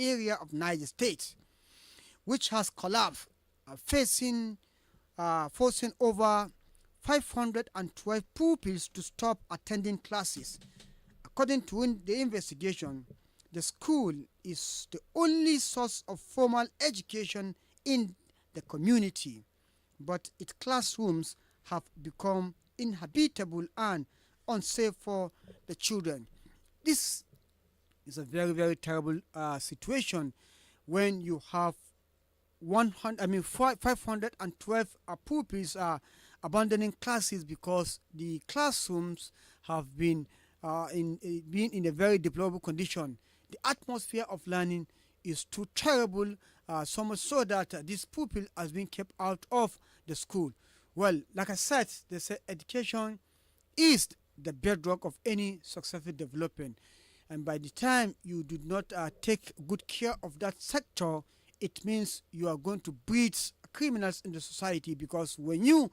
area of Niger State, which has collapsed, forcing over 512 pupils to stop attending classes. According to the investigation, the school is the only source of formal education in the community, but its classrooms have become inhabitable and unsafe for the children. This is a very, very terrible situation when you have 512 pupils abandoning classes because the classrooms have been been in a very deplorable condition. The atmosphere of learning is too terrible, so much so that this pupil has been kept out of the school. Well, like I said, they say education is the bedrock of any successful development, and by the time you do not take good care of that sector, it means you are going to breed criminals in the society, because when you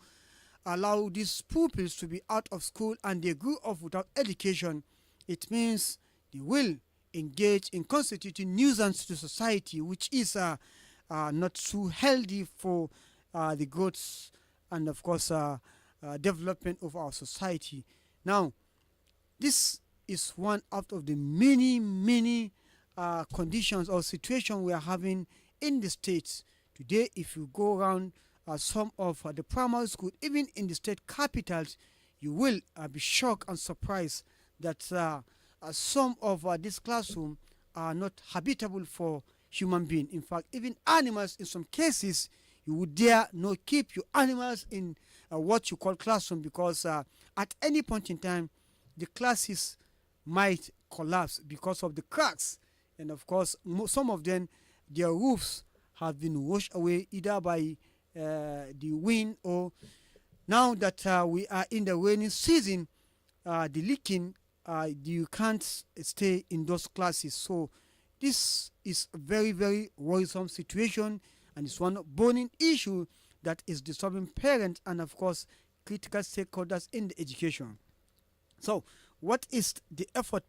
allow these pupils to be out of school and they grew up without education, it means they will engage in constituting nuisance to society, which is not too healthy for the growth and, of course, development of our society. Now, this is one out of the many, many conditions or situations we are having in the states today. If you go around some of the primary schools, even in the state capitals, you will be shocked and surprised that some of these classrooms are not habitable for human beings. In fact, even animals, in some cases, you would dare not keep your animals in what you call classroom, because at any point in time, the classes might collapse because of the cracks. And of course, some of them, their roofs have been washed away either by the wind, or now that we are in the rainy season, the leaking, you can't stay in those classes. So this is a very, very worrisome situation, and it's one burning issue that is disturbing parents and, of course, critical stakeholders in the education. So what is the effort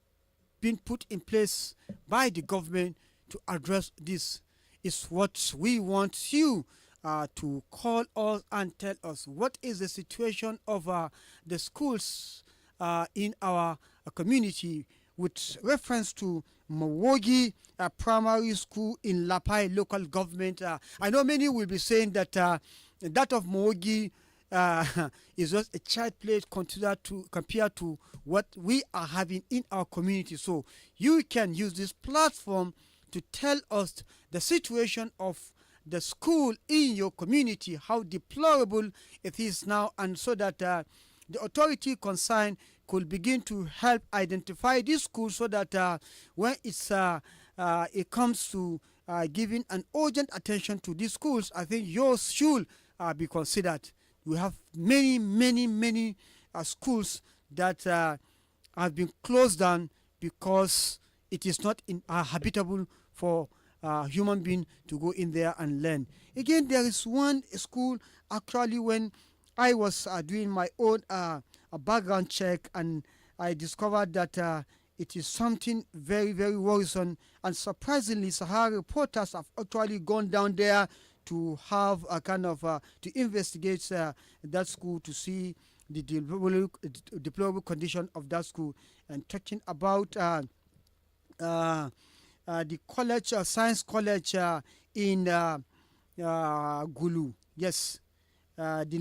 being put in place by the government to address this? Is what we want you to call us and tell us what is the situation of the schools in our community, with reference to Mawogi Primary School in Lapai local government. I know many will be saying that that of Mawogi is just a child play compared to what we are having in our community. So you can use this platform to tell us the situation of the school in your community, how deplorable it is now, and so that the authority concerned could begin to help identify these schools, so that when it comes to giving an urgent attention to these schools, I think yours should be considered. We have many, many, many schools that have been closed down because it is not habitable for human being to go in there and learn. Again, there is one school, actually, when I was doing my own background check, and I discovered that it is something very, very worrisome. And surprisingly, Sahara reporters have actually gone down there to have a kind of to investigate that school, to see the deplorable condition of that school. And talking about the college, science college in Gulu. Yes, the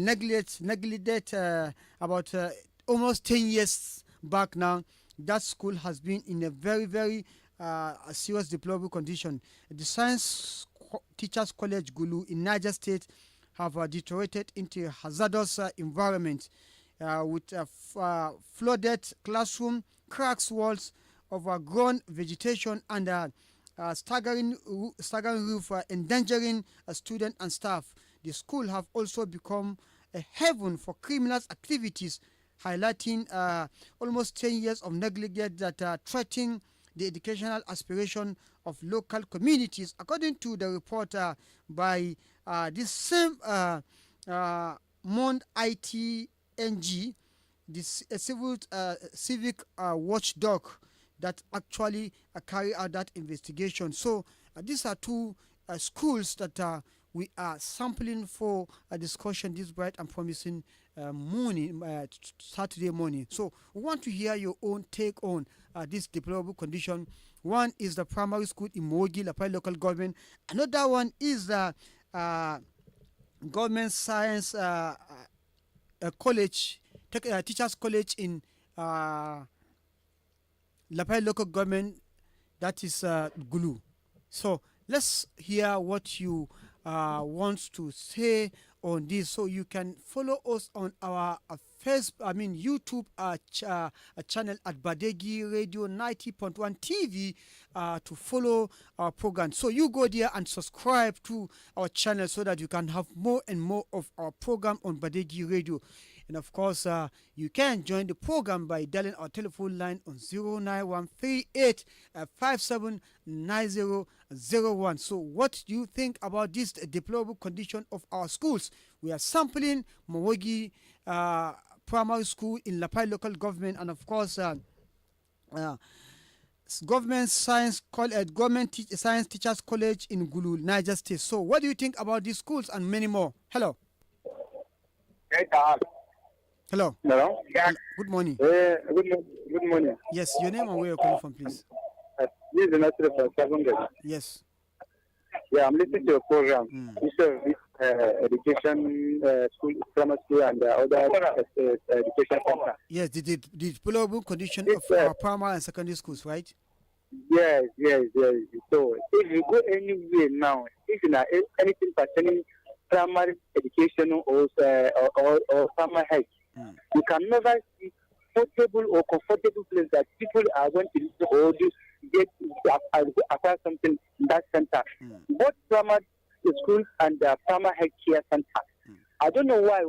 neglected about almost 10 years back now. That school has been in a very, very serious deplorable condition. The Science Teachers College Gulu in Niger State have deteriorated into a hazardous environment with flooded classroom, cracks walls, overgrown vegetation, and staggering roof, endangering students and staff. The school have also become a haven for criminal activities, highlighting almost 10 years of neglect that threaten the educational aspiration of local communities. According to the report by this same Mond ITNG, this civic watchdog that actually carry out that investigation. So These are two schools that we are sampling for a discussion this bright and promising morning, Saturday morning. So we want to hear your own take on this deplorable condition. One is the primary school in Mogi, Lapai local government. Another one is the government science college, teachers college in Lapai local government, that is Gulu. So let's hear what you want to say on this. So you can follow us on our YouTube channel at Badeggi Radio 90.1 TV to follow our program. So you go there and subscribe to our channel so that you can have more and more of our program on Badeggi Radio. And of course, you can join the program by dialing our telephone line on 09138 579001. So what do you think about this deplorable condition of our schools? We are sampling Mawogi Primary School in Lapai local government, and of course, government science science teachers college in Gulu, Niger State. So what do you think about these schools and many more? Hello. Hello. Hello. Good morning. Good morning. Yes, your name and where you're calling from, please. This is Nasir from Sabunga. Yes. Yeah, I'm listening to your program. This education school, primary school, and other education center. Yes, the deplorable condition of our primary and secondary schools, right? Yes. So if you go anywhere now, if you know anything pertaining primary education or primary health, you can never see portable or comfortable place that people are going to or get acquire something in that center. Both primary schools and the primary health care center. I don't know why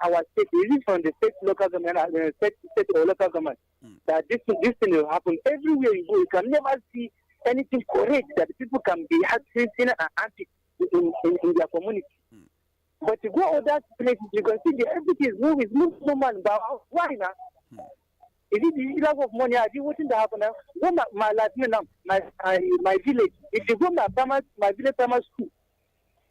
our state, even from the state local government, state or local government, that this thing will happen everywhere you go. You can never see anything correct that people can be acting and acting in their community. But to go other places, you can see everything is moving normal. But why now? Is it the lack of money? Are you watching that happen now? Go my village. If you go my village primary school,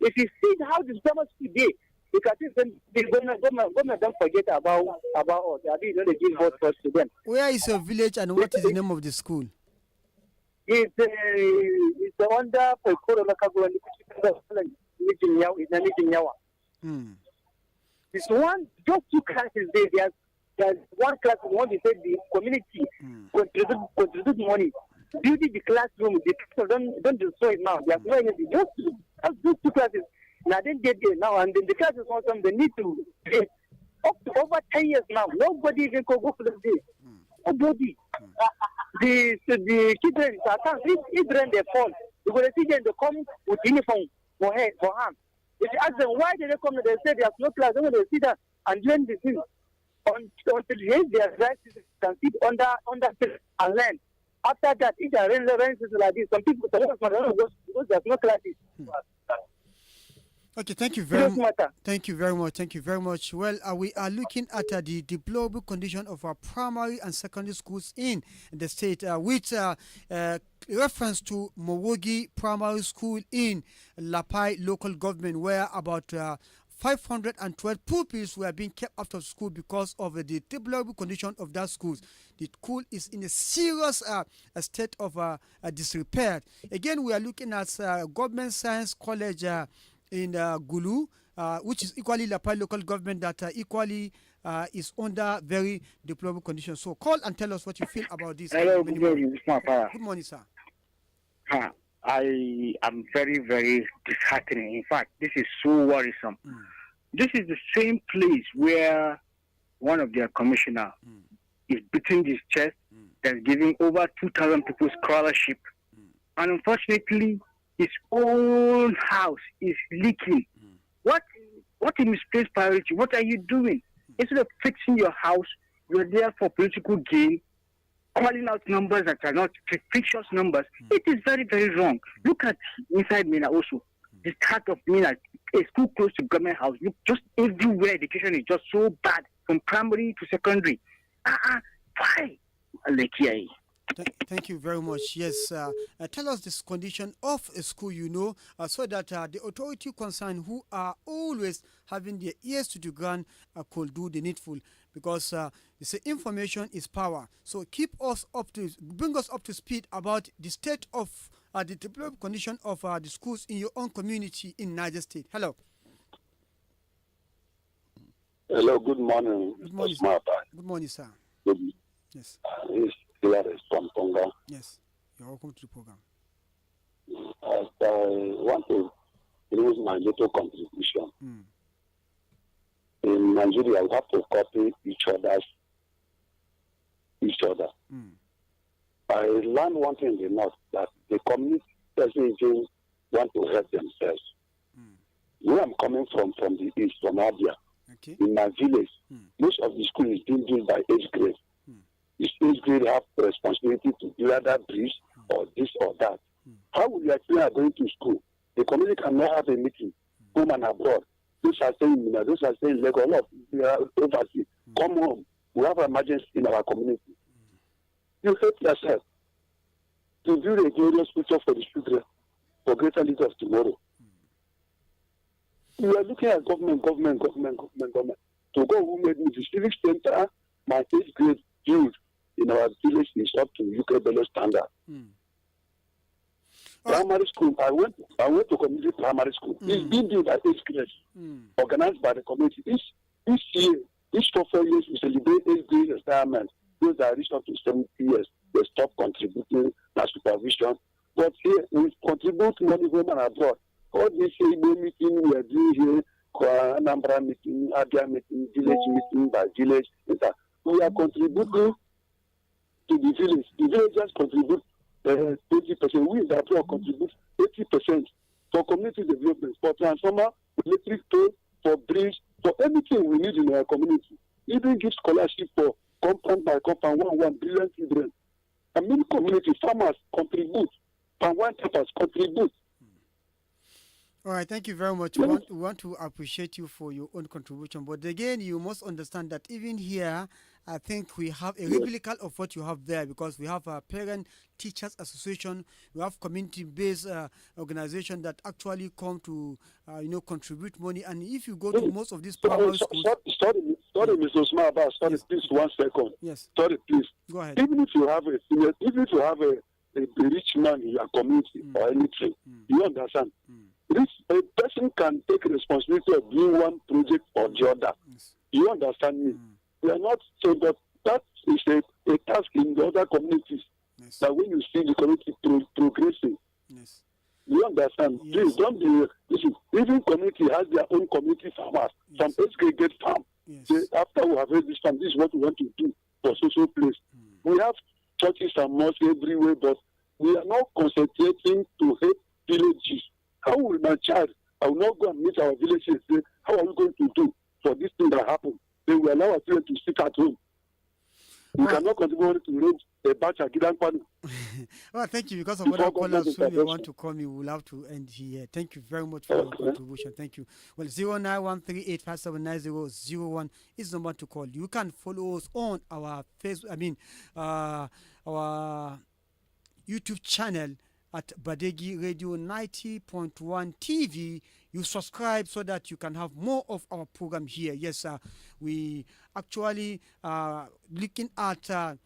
if you see how the primary school day, you can see them. The government don't forget about us. They don't give vote first to them. Where is your village and what is the name of the school? It's under Pekoro local government. This one, just two classes there. There's one class we want to say the community contribute money. Building the classroom, the people don't destroy it now. There's no anything. Just two classes. Now then get there now, and then the classes also they need to get up to over 10 years now. Nobody even go for the day. Nobody. The children if rain they fall, you go to see them they come with uniform for hand. If you ask them why did they come, they say there's no class. They sit down and join the thing until their rights can sit under and learn. After that, if there are rain like this, some people don't go because there's no classes. Okay, thank you very much. Thank you very much. Well, we are looking at the deplorable condition of our primary and secondary schools in the state, with reference to Mowogi Primary School in Lapai local government, where about 512 pupils were being kept out of school because of the deplorable condition of that school. The school is in a serious state of disrepair. Again, we are looking at government science college in Gulu, which is equally Lapai local government, that equally is under very deplorable conditions. So call and tell us what you feel about this. Hello, good morning. Good morning, sir. I am very, very disheartening. In fact, this is so worrisome. This is the same place where one of their commissioner is beating his chest, that's giving over 2,000 people scholarship. And unfortunately, his own house is leaking. What is misplaced priority? What are you doing? Instead of fixing your house, you're there for political gain, calling out numbers that are not fictitious numbers. It is very, very wrong. Look at inside Mina also. The start of Mina, a school close to government house. Look, just everywhere education is just so bad, from primary to secondary. Why? Thank you very much. Yes, tell us this condition of a school, so that the authority concerned, who are always having their ears to the ground, could do the needful. Because they say information is power. So bring us up to speed about the state of the developed condition of the schools in your own community in Niger State. Hello. Hello, good morning, Good Mr. morning. Smart. Good morning, sir. Good Yes. This is from Tonga. Yes. You're welcome to the program. I want to use my little contribution. Mm. In Nigeria, we have to copy each other. Mm. I learned one thing in the north, that the community doesn't even want to help themselves. Mm. Where I'm coming from the east, from Abia, Okay. in my village, Mm. most of the school is being built by age grade. Mm. This age grade have the responsibility to build that bridge or this or that. How will your children are going to school? The community cannot have a meeting, home and abroad. Those are saying, those are saying, Lego, a lot of overseas. Come home. We have an emergency in our community. You help yourself to build a glorious future for the children, for greater leaders of tomorrow. You are looking at government. To go who made me the civic center, my age grade build in our village is up to UK Bello standard. Mm. Primary school, I went to community primary school. It's been built by age grade, organized by the community. Each year, each 4 years, we celebrate age grade retirement. Those that reach up to 70 years, they stop contributing to supervision. But here, we contribute money home and abroad. All this meeting we are doing here, Anambra meeting, Abia meeting, village meeting by village, we are contributing to the village. The villagers contribute 20%. We in the abroad contribute 80% for community development, for transformer, electric pole, for bridge, for anything we need in our community. Even give scholarship for compound by compound, one brilliant children. I mean, community farmers contribute, and one peppers contribute. All right, thank you very much. We want to appreciate you for your own contribution. But again, you must understand that even here, I think we have a replica of what you have there, because we have a parent teachers association, we have community-based organization that actually come to contribute money. And if you go to most of these primary schools, Sorry, Mr. Osman, Yes. please 1 second. Yes, Sorry, please. go ahead. Even if you have a rich man in your community or anything, you understand. A person can take responsibility of doing one project or the other. Yes. You understand me? We are not saying that that is a task in the other communities. Yes. That when you see the community progressing, Yes. you understand. Yes. Please don't be. Even community has their own community farmers. Yes. Some aggregate farm. Yes. Say, after we have raised this farm, this is what we want to do for social place. We have churches and mosques everywhere, but we are not concentrating to help villages. How will my child? I will not go and meet our villages and say, how are we going to do for this thing that happened? Then we allow our children to sit at home. We cannot contribute to raise a batch of Gidan Panu. Well, thank you. Because of other callers who may want to call me, we'll have to end here. Thank you very much for your contribution. Thank you. Well, 09138579001 is the number to call. You can follow us on our our YouTube channel at Badeggi Radio 90.1 TV. You subscribe so that you can have more of our program here. Yes, we actually looking at the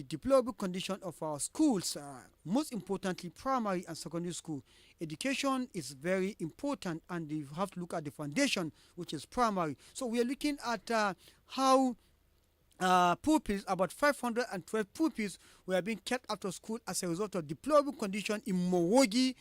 deplorable condition of our schools, most importantly primary and secondary school. Education is very important, and you have to look at the foundation, which is primary. So we are looking at how pupils, about 512 pupils, were being kept out of school as a result of deplorable condition in Mowogi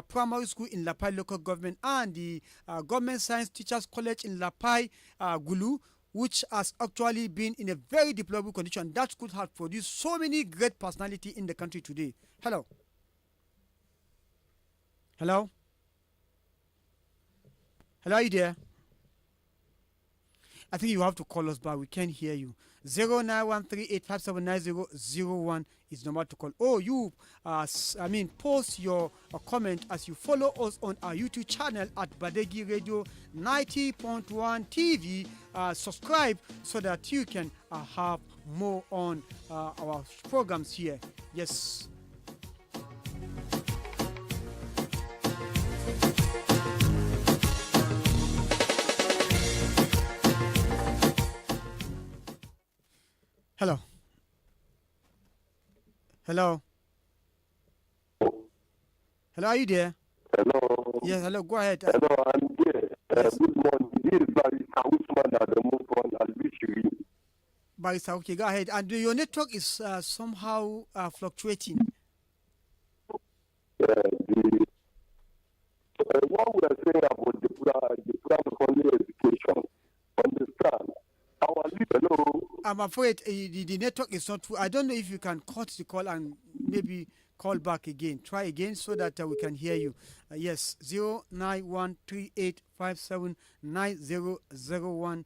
Primary School in Lapai local government, and the Government Science Teachers College in Lapai Gulu, which has actually been in a very deplorable condition. That school has produced so many great personalities in the country today. Hello. Hello. Hello, are you there? I think you have to call us back. We can't hear you. 09138579001 is the number to call. Oh, you, post your comment as you follow us on our YouTube channel at Badeggi Radio 90.1 TV. Subscribe so that you can have more on our programs here. Yes. Hello. Hello. Hello, are you there? Hello. Yes, hello, go ahead. Hello, I'm there. Yes. Good morning. This is Barista Usman at the Mopon Albishiri. Barista, okay, go ahead. And your network is somehow fluctuating. What we are saying about the primary education, understand? Hello. I'm afraid the network is not true. I don't know if you can cut the call and maybe call back again. Try again so that we can hear you. Yes, 09138579001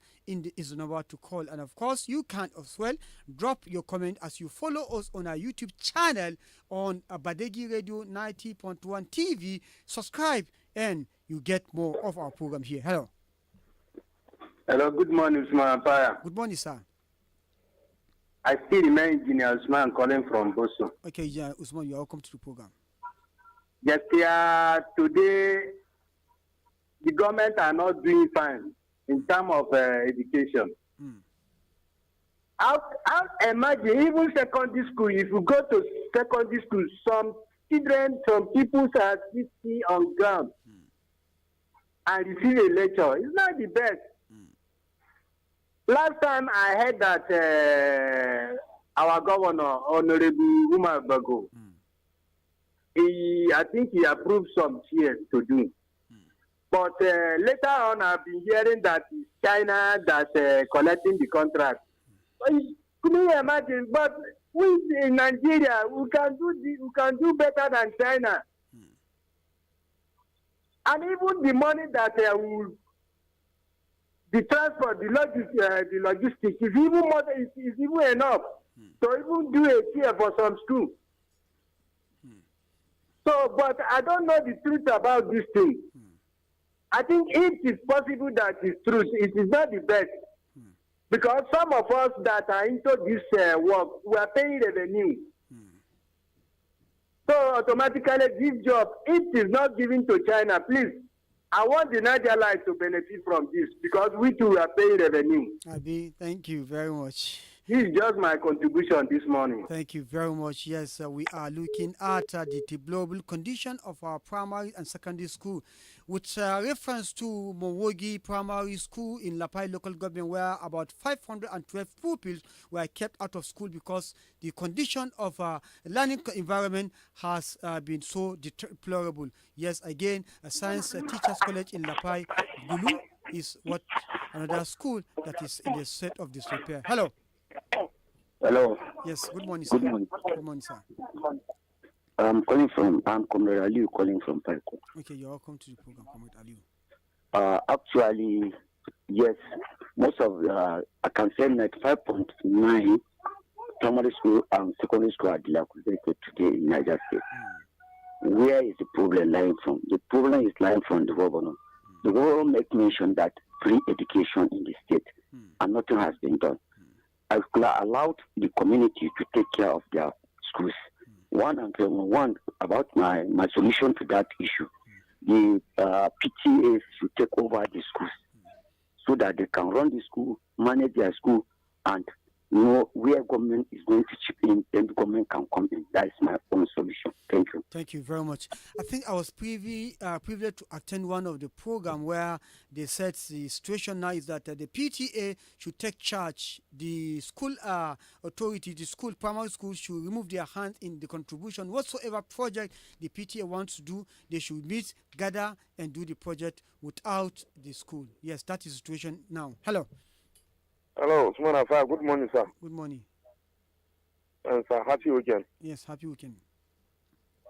is the number to call. And of course, you can as well drop your comment as you follow us on our YouTube channel on Badeggi Radio 90.1 TV. Subscribe and you get more of our program here. Hello. Hello, good morning, Usman Apaya. Good morning, sir. I still remain Engineer Usman calling from Boston. Okay, yeah, Usman, you're welcome to the program. Yes, today the government are not doing fine in terms of education. How imagine even secondary school, if you go to secondary school, some children, some people are sitting on ground and receive a lecture. It's not the best. Last time I heard that our governor, Honorable Umar Bago, I think he approved some chairs to do. But later on, I've been hearing that it's China that's collecting the contract. Can you imagine? But we in Nigeria, we can do better than China. And even the money that the transport, the logistics is even more, is even enough to even do a chair for some school. So, but I don't know the truth about this thing. I think it is possible that it's true. It is not the best. Because some of us that are into this work, we are paying revenue. So automatically this job, it is not given to China. Please, I want the Niger Light to benefit from this because we too are paying revenue. Abi, thank you very much. This is just my contribution this morning. Thank you very much. Yes, we are looking at the global condition of our primary and secondary school with reference to Mowogi Primary School in Lapai local government where about 512 pupils were kept out of school because the condition of learning environment has been so deplorable. Yes, again, a science teachers college in Lapai, Gulu, is what another school that is in the state of disrepair. Hello. Hello. Yes, good morning, sir. Good morning. Good morning, sir. I'm Comrade Aliu calling from Paiko. Okay, you're welcome to the program, Comrade Aliu. Actually, yes, most of I can say 95.9 primary school and secondary school are dilapidated today in Niger State. Where is the problem lying from? The problem is lying from the governor. The governor make mention that free education in the state, and nothing has been done. I allowed the community to take care of their schools. One about my solution to that issue. The PTAs should take over the schools so that they can run the school, manage their school, and know where government is going to chip in, then the government can come in. That is my own solution. Thank you. Thank you very much. I think I was privileged to attend one of the program where they said the situation now is that the PTA should take charge. The school authority, the school, primary schools should remove their hands in the contribution. Whatsoever project the PTA wants to do, they should meet, gather, and do the project without the school. Yes, that is the situation now. Hello. Hello, Usman Afar. Good morning, sir. Good morning. And sir, happy weekend. Yes, happy weekend.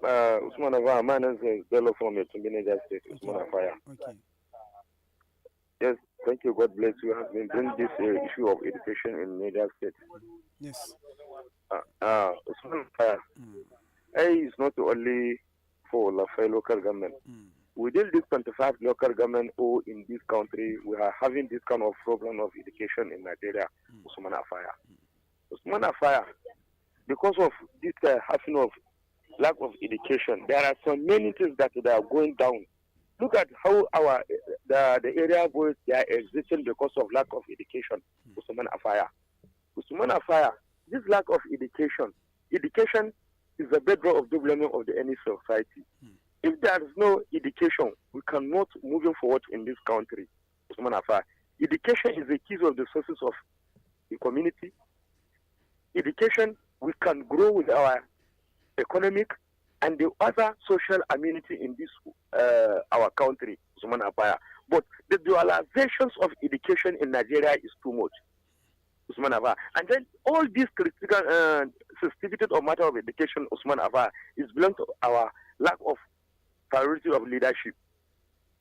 Usman Afar, my name is Bello from Niger State. Usman Afar. Okay. Yes, Thank you. God bless you. Has been bring this issue of education in Niger State. Yes. Usman Fire. Is not only for Lafay local government. Within this 25 local government or in this country, we are having this kind of problem of education in Nigeria. Usman Afaya. Usman Afaya. Because of this happening of lack of education, there are so many things that are going down. Look at how the area boys they are existing because of lack of education. Usman Afaya. Usman Afaya. This lack of education is the bedrock of development of any society. If there is no education, we cannot move forward in this country. Usman Afaya. Education is the key of the sources of the community. Education, we can grow with our economic and the other social amenity in this our country, Usman Afaya. But the dualizations of education in Nigeria is too much, Usman Afaya. And then all these critical sensitivity of matter of education, Usman Afaya, is belong to our lack of priority of leadership.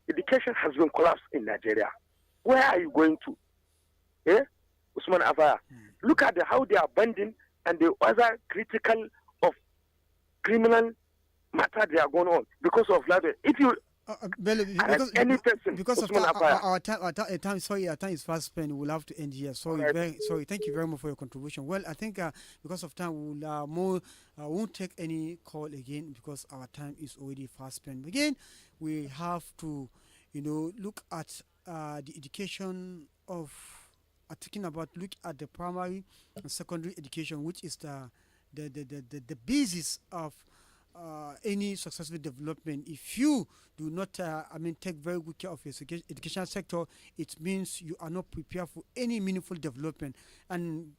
Education has been collapsed in Nigeria. Where are you going to? Usman Afaya. Look at how they are bending and the other critical of criminal matter they are going on because of that. If you because of our time, sorry, our time is fast spent. We'll have to end here. Sorry, sorry. Thank you very much for your contribution. Well, I think because of time, we'll won't take any call again because our time is already fast spent. Again, we have to, look at the education of. Talking about look at the primary and secondary education, which is the basis of any successful development. If you do not, take very good care of your education sector, it means you are not prepared for any meaningful development. And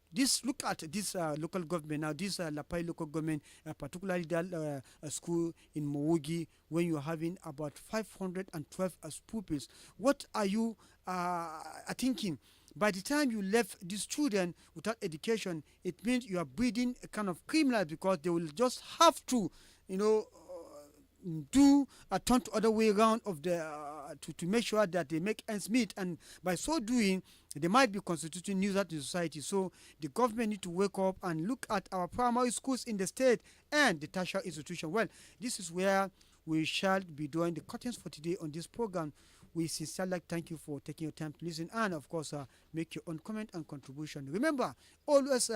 look at this local government now. This Lapai local government, particularly that school in Mowogi, when you are having about 512 as pupils. What are you thinking? By the time you left these children without education, it means you are breeding a kind of criminal because they will just have to, do a turn to other way around of the to make sure that they make ends meet, and by so doing, they might be constituting nuisance to society. So the government need to wake up and look at our primary schools in the state and the tertiary institution. Well, this is where we shall be doing the curtains for today on this program. We sincerely thank you for taking your time to listen and, of course, make your own comment and contribution. Remember, always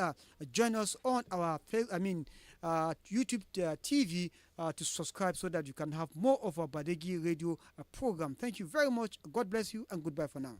join us on our YouTube TV to subscribe so that you can have more of our Badeggi Radio program. Thank you very much. God bless you and goodbye for now.